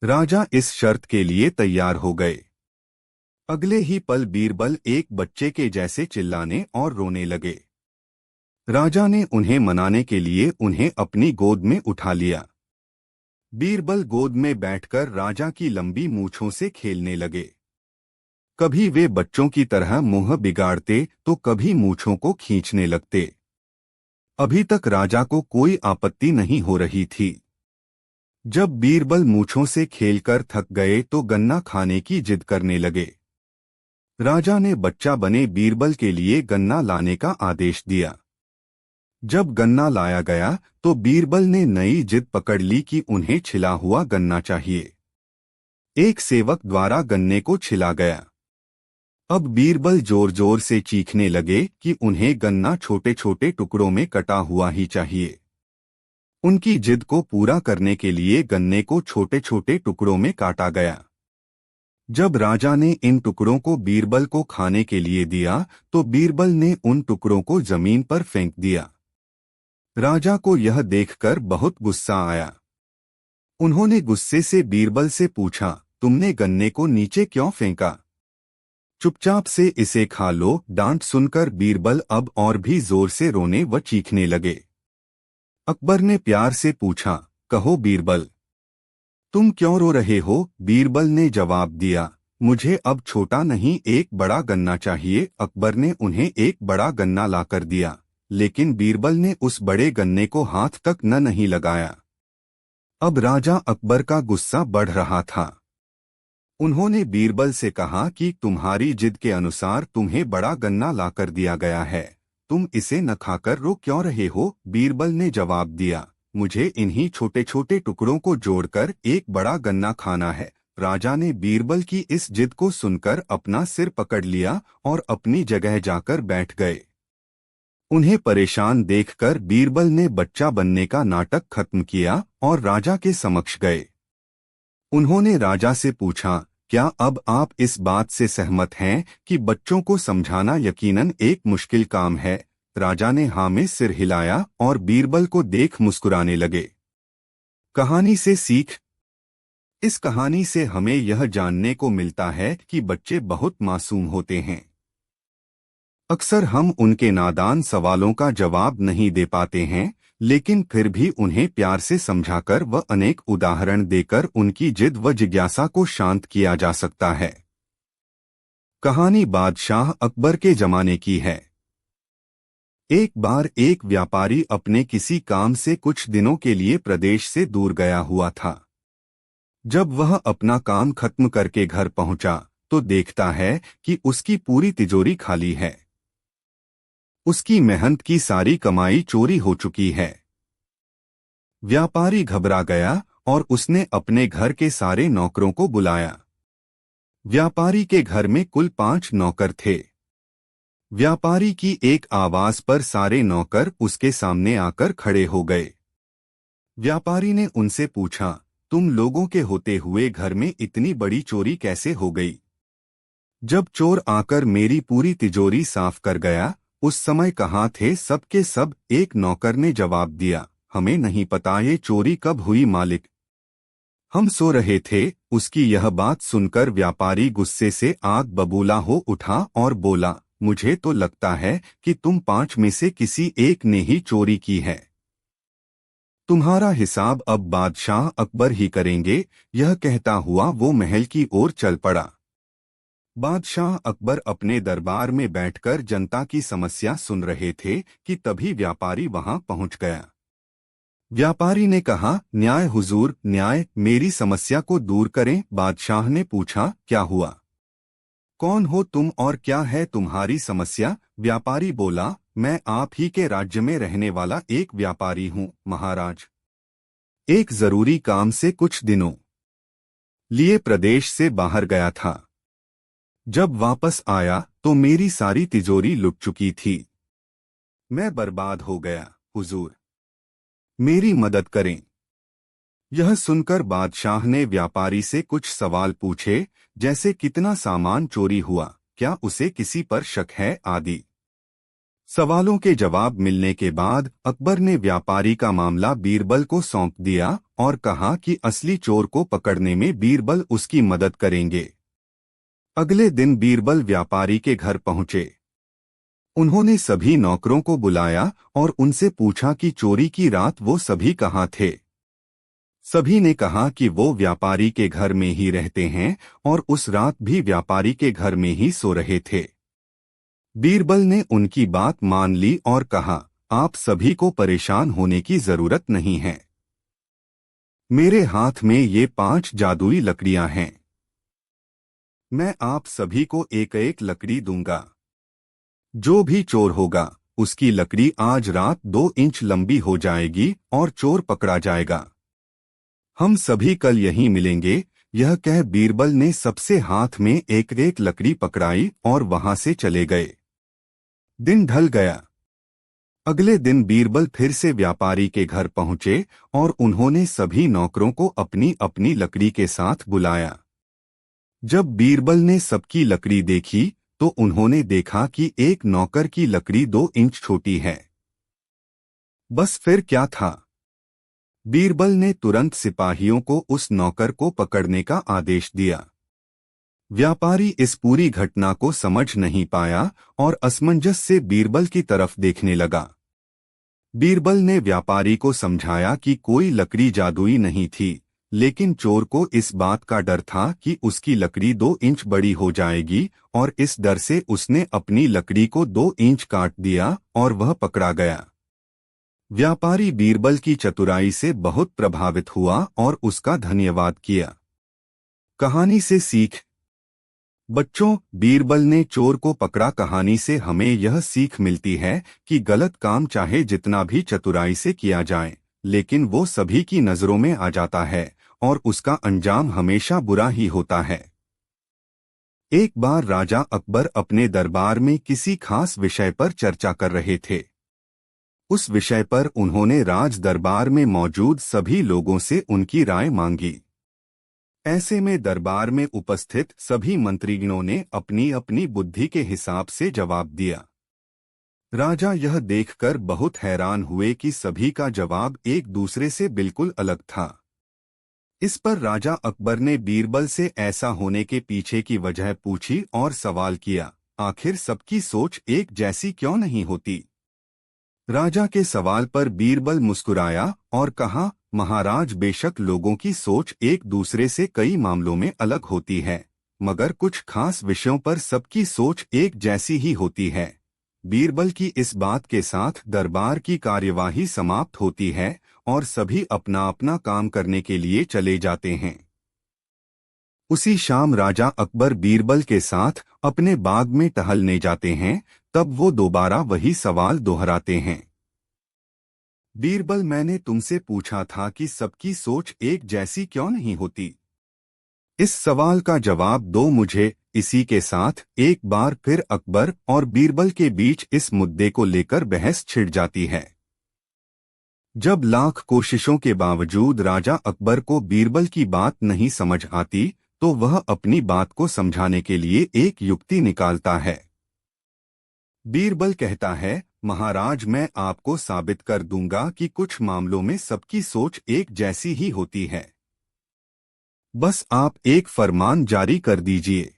राजा इस शर्त के लिए तैयार हो गए। अगले ही पल बीरबल एक बच्चे के जैसे चिल्लाने और रोने लगे। राजा ने उन्हें मनाने के लिए उन्हें अपनी गोद में उठा लिया। बीरबल गोद में बैठकर राजा की लंबी मूंछों से खेलने लगे। कभी वे बच्चों की तरह मुंह बिगाड़ते तो कभी मूंछों को खींचने लगते। अभी तक राजा को कोई आपत्ति नहीं हो रही थी। जब बीरबल मूंछों से खेलकर थक गए तो गन्ना खाने की जिद करने लगे। राजा ने बच्चा बने बीरबल के लिए गन्ना लाने का आदेश दिया। जब गन्ना लाया गया तो बीरबल ने नई जिद पकड़ ली कि उन्हें छिला हुआ गन्ना चाहिए। एक सेवक द्वारा गन्ने को छिला गया। अब बीरबल जोर जोर से चीखने लगे कि उन्हें गन्ना छोटे छोटे टुकड़ों में कटा हुआ ही चाहिए। उनकी जिद को पूरा करने के लिए गन्ने को छोटे छोटे टुकड़ों में काटा गया। जब राजा ने इन टुकड़ों को बीरबल को खाने के लिए दिया तो बीरबल ने उन टुकड़ों को जमीन पर फेंक दिया। राजा को यह देखकर बहुत गुस्सा आया। उन्होंने गुस्से से बीरबल से पूछा, तुमने गन्ने को नीचे क्यों फेंका? चुपचाप से इसे खा लो। डांट सुनकर बीरबल अब और भी जोर से रोने व चीखने लगे। अकबर ने प्यार से पूछा, कहो बीरबल, तुम क्यों रो रहे हो? बीरबल ने जवाब दिया, मुझे अब छोटा नहीं एक बड़ा गन्ना चाहिए। अकबर ने उन्हें एक बड़ा गन्ना लाकर दिया, लेकिन बीरबल ने उस बड़े गन्ने को हाथ तक न नहीं लगाया। अब राजा अकबर का गुस्सा बढ़ रहा था। उन्होंने बीरबल से कहा कि तुम्हारी जिद के अनुसार तुम्हें बड़ा गन्ना लाकर दिया गया है, तुम इसे न खाकर रो क्यों रहे हो? बीरबल ने जवाब दिया, मुझे इन्हीं छोटे छोटे टुकड़ों को जोड़कर एक बड़ा गन्ना खाना है। राजा ने बीरबल की इस जिद को सुनकर अपना सिर पकड़ लिया और अपनी जगह जाकर बैठ गए। उन्हें परेशान देखकर बीरबल ने बच्चा बनने का नाटक खत्म किया और राजा के समक्ष गए। उन्होंने राजा से पूछा, क्या अब आप इस बात से सहमत हैं कि बच्चों को समझाना यकीनन एक मुश्किल काम है? राजा ने हाँ में सिर हिलाया और बीरबल को देख मुस्कुराने लगे। कहानी से सीख। इस कहानी से हमें यह जानने को मिलता है कि बच्चे बहुत मासूम होते हैं। अक्सर हम उनके नादान सवालों का जवाब नहीं दे पाते हैं, लेकिन फिर भी उन्हें प्यार से समझाकर व अनेक उदाहरण देकर उनकी जिद व जिज्ञासा को शांत किया जा सकता है। कहानी बादशाह अकबर के जमाने की है। एक बार एक व्यापारी अपने किसी काम से कुछ दिनों के लिए प्रदेश से दूर गया हुआ था। जब वह अपना काम खत्म करके घर पहुंचा तो देखता है कि उसकी पूरी तिजोरी खाली है। उसकी मेहनत की सारी कमाई चोरी हो चुकी है। व्यापारी घबरा गया और उसने अपने घर के सारे नौकरों को बुलाया। व्यापारी के घर में कुल 5 नौकर थे। व्यापारी की एक आवाज पर सारे नौकर उसके सामने आकर खड़े हो गए। व्यापारी ने उनसे पूछा, तुम लोगों के होते हुए घर में इतनी बड़ी चोरी कैसे हो गई? जब चोर आकर मेरी पूरी तिजोरी साफ कर गया, उस समय कहाँ थे सब के सब? एक नौकर ने जवाब दिया, हमें नहीं पता ये चोरी कब हुई मालिक, हम सो रहे थे। उसकी यह बात सुनकर व्यापारी गुस्से से आग बबूला हो उठा और बोला, मुझे तो लगता है कि तुम 5 में से किसी एक ने ही चोरी की है। तुम्हारा हिसाब अब बादशाह अकबर ही करेंगे। यह कहता हुआ वो महल की ओर चल पड़ा। बादशाह अकबर अपने दरबार में बैठकर जनता की समस्या सुन रहे थे कि तभी व्यापारी वहां पहुंच गया। व्यापारी ने कहा, न्याय हुजूर, न्याय, मेरी समस्या को दूर करें। बादशाह ने पूछा, क्या हुआ? कौन हो तुम और क्या है तुम्हारी समस्या? व्यापारी बोला, मैं आप ही के राज्य में रहने वाला एक व्यापारी हूँ महाराज। एक जरूरी काम से कुछ दिनों लिए प्रदेश से बाहर गया था। जब वापस आया तो मेरी सारी तिजोरी लुट चुकी थी। मैं बर्बाद हो गया हुजूर, मेरी मदद करें। यह सुनकर बादशाह ने व्यापारी से कुछ सवाल पूछे, जैसे कितना सामान चोरी हुआ, क्या उसे किसी पर शक है आदि। सवालों के जवाब मिलने के बाद अकबर ने व्यापारी का मामला बीरबल को सौंप दिया और कहा कि असली चोर को पकड़ने में बीरबल उसकी मदद करेंगे। अगले दिन बीरबल व्यापारी के घर पहुंचे। उन्होंने सभी नौकरों को बुलाया और उनसे पूछा कि चोरी की रात वो सभी कहाँ थे। सभी ने कहा कि वो व्यापारी के घर में ही रहते हैं और उस रात भी व्यापारी के घर में ही सो रहे थे। बीरबल ने उनकी बात मान ली और कहा, आप सभी को परेशान होने की जरूरत नहीं है। मेरे हाथ में ये 5 जादुई लकड़ियां हैं। मैं आप सभी को एक एक लकड़ी दूंगा। जो भी चोर होगा उसकी लकड़ी आज रात 2 इंच लंबी हो जाएगी और चोर पकड़ा जाएगा। हम सभी कल यहीं मिलेंगे। यह कह बीरबल ने सबसे हाथ में एक एक लकड़ी पकड़ाई और वहां से चले गए। दिन ढल गया। अगले दिन बीरबल फिर से व्यापारी के घर पहुंचे और उन्होंने सभी नौकरों को अपनी अपनी लकड़ी के साथ बुलाया। जब बीरबल ने सबकी लकड़ी देखी तो उन्होंने देखा कि एक नौकर की लकड़ी 2 इंच छोटी है। बस फिर क्या था? बीरबल ने तुरंत सिपाहियों को उस नौकर को पकड़ने का आदेश दिया। व्यापारी इस पूरी घटना को समझ नहीं पाया और असमंजस से बीरबल की तरफ देखने लगा। बीरबल ने व्यापारी को समझाया कि कोई लकड़ी जादुई नहीं थी, लेकिन चोर को इस बात का डर था कि उसकी लकड़ी 2 इंच बड़ी हो जाएगी और इस डर से उसने अपनी लकड़ी को 2 इंच काट दिया और वह पकड़ा गया। व्यापारी बीरबल की चतुराई से बहुत प्रभावित हुआ और उसका धन्यवाद किया। कहानी से सीख। बच्चों, बीरबल ने चोर को पकड़ा कहानी से हमें यह सीख मिलती है कि गलत काम चाहे जितना भी चतुराई से किया जाए, लेकिन वो सभी की नजरों में आ जाता है और उसका अंजाम हमेशा बुरा ही होता है। एक बार राजा अकबर अपने दरबार में किसी खास विषय पर चर्चा कर रहे थे। उस विषय पर उन्होंने राज दरबार में मौजूद सभी लोगों से उनकी राय मांगी। ऐसे में दरबार में उपस्थित सभी मंत्रीगणों ने अपनी अपनी बुद्धि के हिसाब से जवाब दिया। राजा यह देखकर बहुत हैरान हुए कि सभी का जवाब एक दूसरे से बिल्कुल अलग था। इस पर राजा अकबर ने बीरबल से ऐसा होने के पीछे की वजह पूछी और सवाल किया, आखिर सबकी सोच एक जैसी क्यों नहीं होती? राजा के सवाल पर बीरबल मुस्कुराया और कहा, महाराज, बेशक लोगों की सोच एक दूसरे से कई मामलों में अलग होती है, मगर कुछ खास विषयों पर सबकी सोच एक जैसी ही होती है। बीरबल की इस बात के साथ दरबार की कार्यवाही समाप्त होती है और सभी अपना अपना काम करने के लिए चले जाते हैं। उसी शाम राजा अकबर बीरबल के साथ अपने बाग में टहलने जाते हैं। तब वो दोबारा वही सवाल दोहराते हैं। बीरबल, मैंने तुमसे पूछा था कि सबकी सोच एक जैसी क्यों नहीं होती? इस सवाल का जवाब दो मुझे। इसी के साथ एक बार फिर अकबर और बीरबल के बीच इस मुद्दे को लेकर बहस छिड़ जाती है। जब लाख कोशिशों के बावजूद राजा अकबर को बीरबल की बात नहीं समझ आती, तो वह अपनी बात को समझाने के लिए एक युक्ति निकालता है। बीरबल कहता है, महाराज, मैं आपको साबित कर दूंगा कि कुछ मामलों में सबकी सोच एक जैसी ही होती है। बस आप एक फरमान जारी कर दीजिए।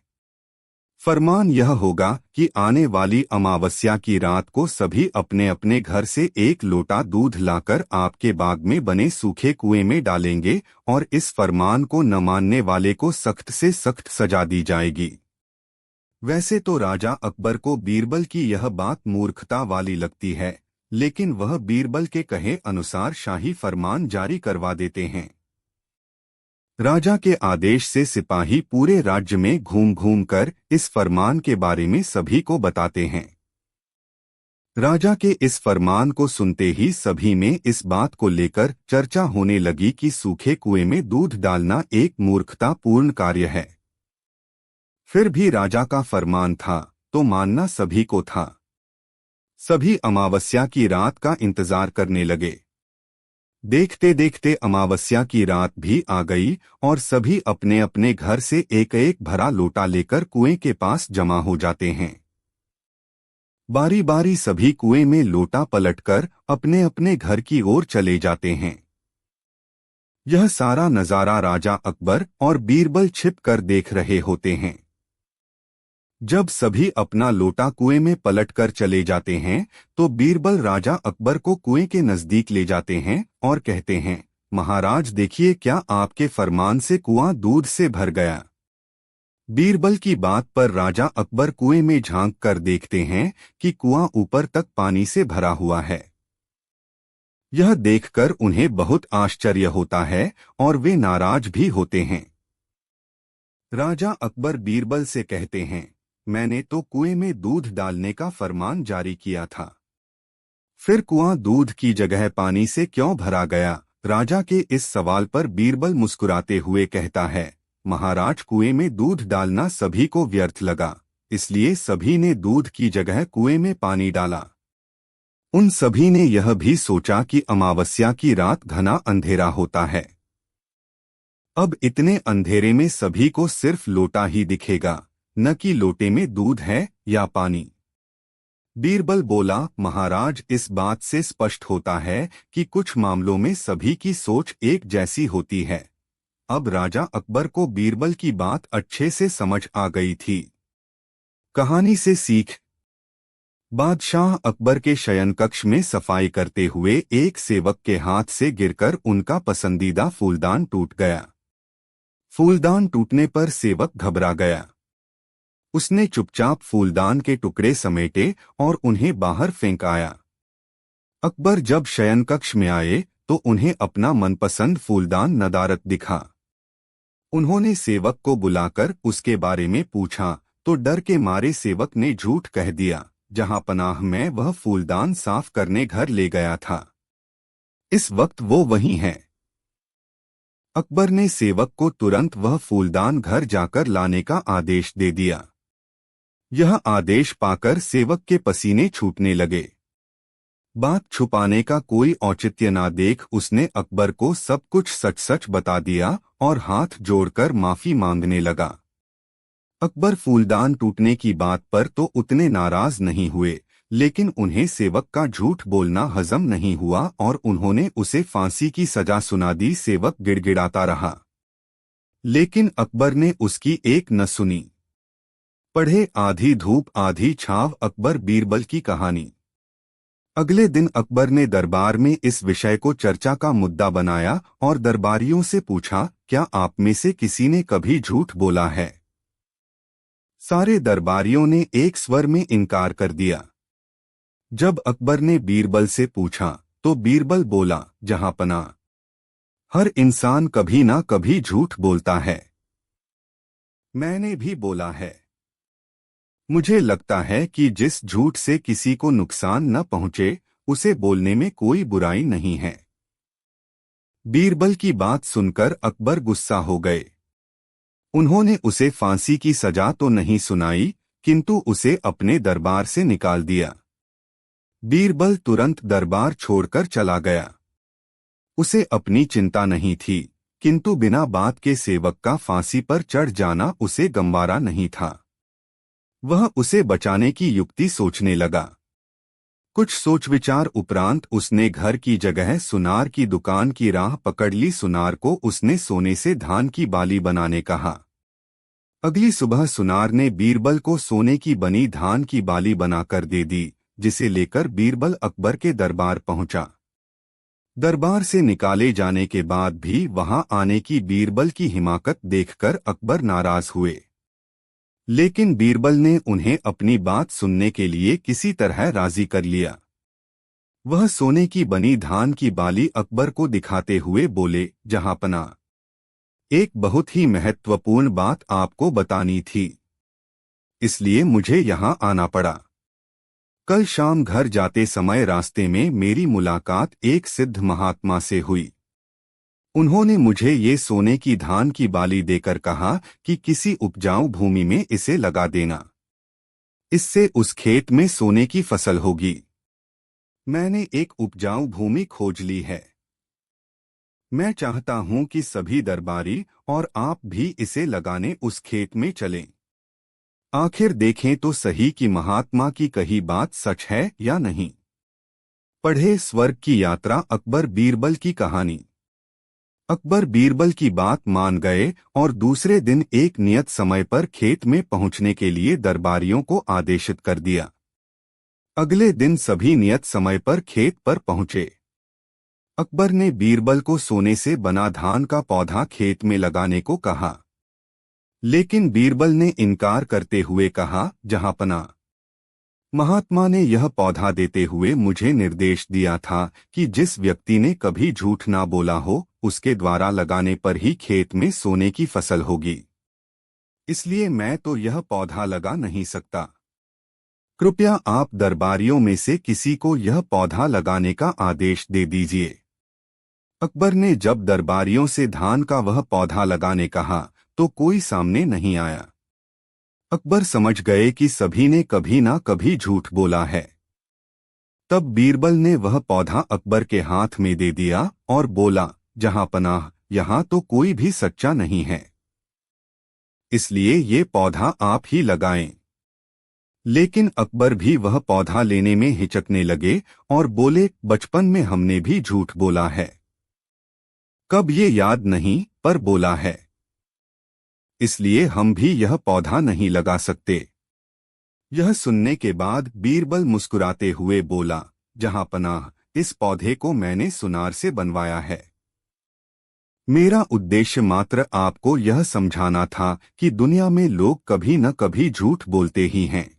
फरमान यह होगा कि आने वाली अमावस्या की रात को सभी अपने अपने घर से एक लोटा दूध लाकर आपके बाग में बने सूखे कुएं में डालेंगे और इस फरमान को न मानने वाले को सख्त से सख्त सजा दी जाएगी। वैसे तो राजा अकबर को बीरबल की यह बात मूर्खता वाली लगती है, लेकिन वह बीरबल के कहे अनुसार शाही फरमान जारी करवा देते हैं। राजा के आदेश से सिपाही पूरे राज्य में घूम घूम कर इस फरमान के बारे में सभी को बताते हैं। राजा के इस फरमान को सुनते ही सभी में इस बात को लेकर चर्चा होने लगी कि सूखे कुएं में दूध डालना एक मूर्खतापूर्ण कार्य है। फिर भी राजा का फरमान था तो मानना सभी को था। सभी अमावस्या की रात का इंतजार करने लगे। देखते देखते अमावस्या की रात भी आ गई और सभी अपने अपने घर से एक एक भरा लोटा लेकर कुएं के पास जमा हो जाते हैं। बारी बारी सभी कुएं में लोटा पलटकर अपने अपने घर की ओर चले जाते हैं। यह सारा नजारा राजा अकबर और बीरबल छिप कर देख रहे होते हैं। जब सभी अपना लोटा कुएं में पलटकर चले जाते हैं तो बीरबल राजा अकबर को कुएं के नजदीक ले जाते हैं और कहते हैं, महाराज देखिए, क्या आपके फरमान से कुआं दूध से भर गया। बीरबल की बात पर राजा अकबर कुएं में झांक कर देखते हैं कि कुआं ऊपर तक पानी से भरा हुआ है। यह देखकर उन्हें बहुत आश्चर्य होता है और वे नाराज भी होते हैं। राजा अकबर बीरबल से कहते हैं, मैंने तो कुएं में दूध डालने का फरमान जारी किया था, फिर कुआं दूध की जगह पानी से क्यों भरा गया। राजा के इस सवाल पर बीरबल मुस्कुराते हुए कहता है, महाराज, कुएं में दूध डालना सभी को व्यर्थ लगा, इसलिए सभी ने दूध की जगह कुएं में पानी डाला। उन सभी ने यह भी सोचा कि अमावस्या की रात घना अंधेरा होता है। अब इतने अंधेरे में सभी को सिर्फ लोटा ही दिखेगा, न कि लोटे में दूध है या पानी। बीरबल बोला, महाराज, इस बात से स्पष्ट होता है कि कुछ मामलों में सभी की सोच एक जैसी होती है। अब राजा अकबर को बीरबल की बात अच्छे से समझ आ गई थी। कहानी से सीख। बादशाह अकबर के शयन कक्ष में सफाई करते हुए एक सेवक के हाथ से गिरकर उनका पसंदीदा फूलदान टूट गया। फूलदान टूटने पर सेवक घबरा गया। उसने चुपचाप फूलदान के टुकड़े समेटे और उन्हें बाहर फेंक आया। अकबर जब शयन कक्ष में आए तो उन्हें अपना मनपसंद फूलदान नदारद दिखा। उन्होंने सेवक को बुलाकर उसके बारे में पूछा तो डर के मारे सेवक ने झूठ कह दिया, जहां पनाह मैं वह फूलदान साफ करने घर ले गया था। इस वक्त वो वहीं है। अकबर ने सेवक को तुरंत वह फूलदान घर जाकर लाने का आदेश दे दिया। यह आदेश पाकर सेवक के पसीने छूटने लगे। बात छुपाने का कोई औचित्य ना देख उसने अकबर को सब कुछ सच सच बता दिया और हाथ जोड़कर माफी मांगने लगा। अकबर फूलदान टूटने की बात पर तो उतने नाराज नहीं हुए, लेकिन उन्हें सेवक का झूठ बोलना हजम नहीं हुआ और उन्होंने उसे फांसी की सजा सुना दी। सेवक गिड़गिड़ाता रहा, लेकिन अकबर ने उसकी एक न सुनी। पढ़े आधी धूप आधी छाव अकबर बीरबल की कहानी। अगले दिन अकबर ने दरबार में इस विषय को चर्चा का मुद्दा बनाया और दरबारियों से पूछा, क्या आप में से किसी ने कभी झूठ बोला है। सारे दरबारियों ने एक स्वर में इनकार कर दिया। जब अकबर ने बीरबल से पूछा तो बीरबल बोला, जहांपना, हर इंसान कभी ना कभी झूठ बोलता है। मैंने भी बोला है। मुझे लगता है कि जिस झूठ से किसी को नुकसान न पहुंचे उसे बोलने में कोई बुराई नहीं है। बीरबल की बात सुनकर अकबर गुस्सा हो गए। उन्होंने उसे फांसी की सजा तो नहीं सुनाई, किंतु उसे अपने दरबार से निकाल दिया। बीरबल तुरंत दरबार छोड़कर चला गया। उसे अपनी चिंता नहीं थी, किंतु बिना बात के सेवक का फांसी पर चढ़ जाना उसे गंवारा नहीं था। वह उसे बचाने की युक्ति सोचने लगा। कुछ सोच विचार उपरांत उसने घर की जगह सुनार की दुकान की राह पकड़ ली। सुनार को उसने सोने से धान की बाली बनाने कहा। अगली सुबह सुनार ने बीरबल को सोने की बनी धान की बाली बनाकर दे दी, जिसे लेकर बीरबल अकबर के दरबार पहुंचा। दरबार से निकाले जाने के बाद भी वहां आने की बीरबल की हिमाकत देखकर अकबर नाराज हुए, लेकिन बीरबल ने उन्हें अपनी बात सुनने के लिए किसी तरह राजी कर लिया। वह सोने की बनी धान की बाली अकबर को दिखाते हुए बोले, जहांपना, एक बहुत ही महत्वपूर्ण बात आपको बतानी थी, इसलिए मुझे यहां आना पड़ा। कल शाम घर जाते समय रास्ते में मेरी मुलाकात एक सिद्ध महात्मा से हुई। उन्होंने मुझे ये सोने की धान की बाली देकर कहा कि किसी उपजाऊ भूमि में इसे लगा देना, इससे उस खेत में सोने की फसल होगी। मैंने एक उपजाऊ भूमि खोज ली है। मैं चाहता हूं कि सभी दरबारी और आप भी इसे लगाने उस खेत में चलें। आखिर देखें तो सही कि महात्मा की कही बात सच है या नहीं। पढ़े स्वर्ग की यात्रा अकबर बीरबल की कहानी। अकबर बीरबल की बात मान गए और दूसरे दिन एक नियत समय पर खेत में पहुंचने के लिए दरबारियों को आदेशित कर दिया। अगले दिन सभी नियत समय पर खेत पर पहुंचे। अकबर ने बीरबल को सोने से बना धान का पौधा खेत में लगाने को कहा, लेकिन बीरबल ने इनकार करते हुए कहा, जहांपना महात्मा ने यह पौधा देते हुए मुझे निर्देश दिया था कि जिस व्यक्ति ने कभी झूठ ना बोला हो उसके द्वारा लगाने पर ही खेत में सोने की फसल होगी, इसलिए मैं तो यह पौधा लगा नहीं सकता। कृपया आप दरबारियों में से किसी को यह पौधा लगाने का आदेश दे दीजिए। अकबर ने जब दरबारियों से धान का वह पौधा लगाने कहा तो कोई सामने नहीं आया। अकबर समझ गए कि सभी ने कभी ना कभी झूठ बोला है। तब बीरबल ने वह पौधा अकबर के हाथ में दे दिया और बोला, जहांपनाह, यहाँ तो कोई भी सच्चा नहीं है, इसलिए ये पौधा आप ही लगाएं। लेकिन अकबर भी वह पौधा लेने में हिचकने लगे और बोले, बचपन में हमने भी झूठ बोला है, कब ये याद नहीं, पर बोला है, इसलिए हम भी यह पौधा नहीं लगा सकते। यह सुनने के बाद बीरबल मुस्कुराते हुए बोला, जहांपनाह, इस पौधे को मैंने सुनार से बनवाया है। मेरा उद्देश्य मात्र आपको यह समझाना था कि दुनिया में लोग कभी न कभी झूठ बोलते ही हैं।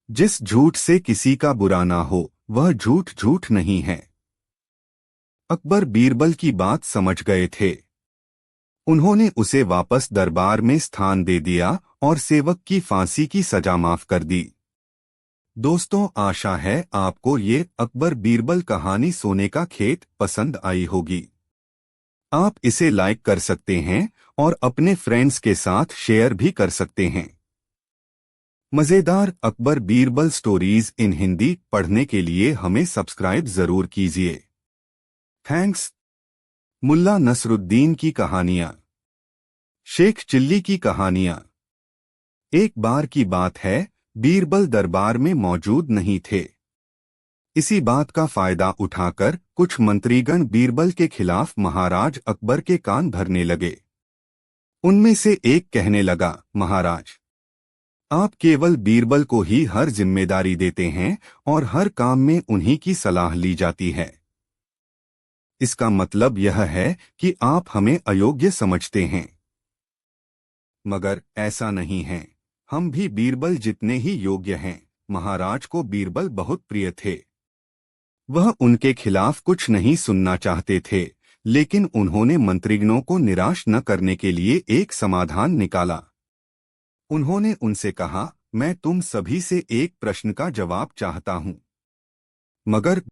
जिस झूठ से किसी का बुरा ना हो वह झूठ झूठ नहीं है। अकबर बीरबल की बात समझ गए थे। उन्होंने उसे वापस दरबार में स्थान दे दिया और सेवक की फांसी की सजा माफ कर दी। दोस्तों, आशा है आपको ये अकबर बीरबल कहानी सोने का खेत पसंद आई होगी। आप इसे लाइक कर सकते हैं और अपने फ्रेंड्स के साथ शेयर भी कर सकते हैं। मजेदार अकबर बीरबल स्टोरीज इन हिंदी पढ़ने के लिए हमें सब्सक्राइब जरूर कीजिए। थैंक्स। मुल्ला नसरुद्दीन की कहानियां। शेख चिल्ली की कहानियां। एक बार की बात है, बीरबल दरबार में मौजूद नहीं थे। इसी बात का फायदा उठाकर कुछ मंत्रीगण बीरबल के खिलाफ महाराज अकबर के कान भरने लगे। उनमें से एक कहने लगा, महाराज, आप केवल बीरबल को ही हर जिम्मेदारी देते हैं और हर काम में उन्हीं की सलाह ली जाती है। इसका मतलब यह है कि आप हमें अयोग्य समझते हैं। मगर ऐसा नहीं है, हम भी बीरबल जितने ही योग्य हैं। महाराज को बीरबल बहुत प्रिय थे। वह उनके खिलाफ कुछ नहीं सुनना चाहते थे, लेकिन उन्होंने मंत्रीगणों को निराश न करने के लिए एक समाधान निकाला। उन्होंने उनसे कहा, मैं तुम सभी से एक प्रश्न का जवाब चाहता हूं, मगर